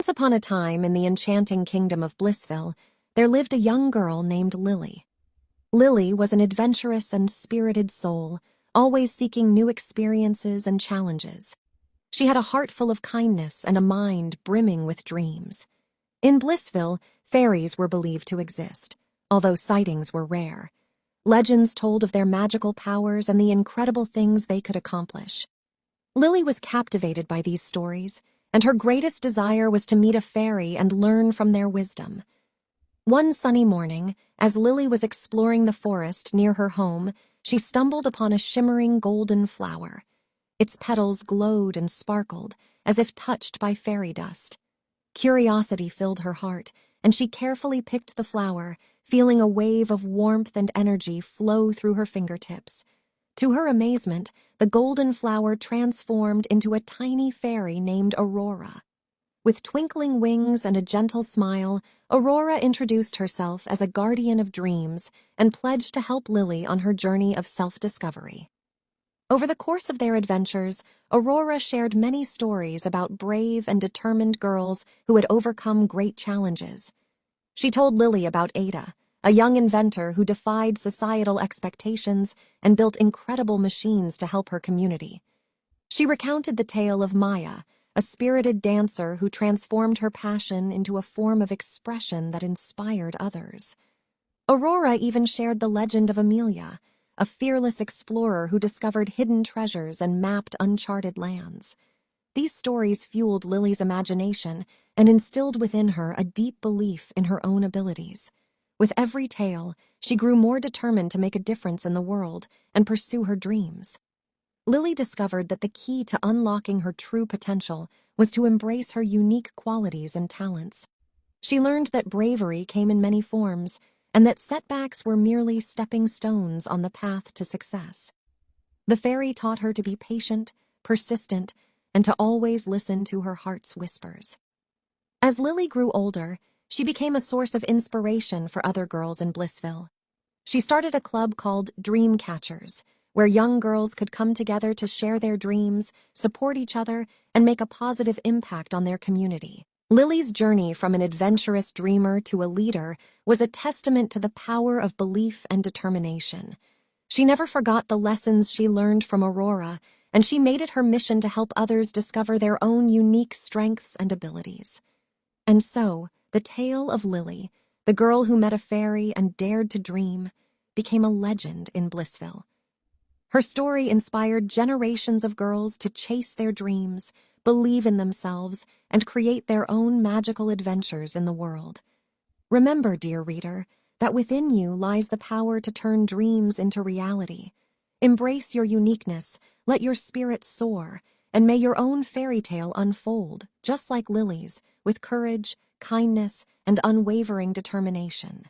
Once upon a time, in the enchanting kingdom of Blissville, there lived a young girl named Lily. Lily was an adventurous and spirited soul, always seeking new experiences and challenges. She had a heart full of kindness and a mind brimming with dreams. In Blissville, fairies were believed to exist, although sightings were rare. Legends told of their magical powers and the incredible things they could accomplish. Lily was captivated by these stories, and her greatest desire was to meet a fairy and learn from their wisdom. One sunny morning, as Lily was exploring the forest near her home, she stumbled upon a shimmering golden flower. Its petals glowed and sparkled, as if touched by fairy dust. Curiosity filled her heart, and she carefully picked the flower, feeling a wave of warmth and energy flow through her fingertips. To her amazement, the golden flower transformed into a tiny fairy named Aurora. With twinkling wings and a gentle smile, Aurora introduced herself as a guardian of dreams and pledged to help Lily on her journey of self-discovery. Over the course of their adventures, Aurora shared many stories about brave and determined girls who had overcome great challenges. She told Lily about Ada, a young inventor who defied societal expectations and built incredible machines to help her community. She recounted the tale of Maya, a spirited dancer who transformed her passion into a form of expression that inspired others. Aurora even shared the legend of Amelia, a fearless explorer who discovered hidden treasures and mapped uncharted lands. These stories fueled Lily's imagination and instilled within her a deep belief in her own abilities. With every tale, she grew more determined to make a difference in the world and pursue her dreams. Lily discovered that the key to unlocking her true potential was to embrace her unique qualities and talents. She learned that bravery came in many forms, and that setbacks were merely stepping stones on the path to success. The fairy taught her to be patient, persistent, and to always listen to her heart's whispers. As Lily grew older, she became a source of inspiration for other girls in Blissville. She started a club called Dream Catchers, where young girls could come together to share their dreams, support each other, and make a positive impact on their community. Lily's journey from an adventurous dreamer to a leader was a testament to the power of belief and determination. She never forgot the lessons she learned from Aurora, and she made it her mission to help others discover their own unique strengths and abilities. And so, the tale of Lily, the girl who met a fairy and dared to dream, became a legend in Blissville. Her story inspired generations of girls to chase their dreams, believe in themselves, and create their own magical adventures in the world. Remember, dear reader, that within you lies the power to turn dreams into reality. Embrace your uniqueness, let your spirit soar, and may your own fairy tale unfold, just like Lily's, with courage, kindness, and unwavering determination.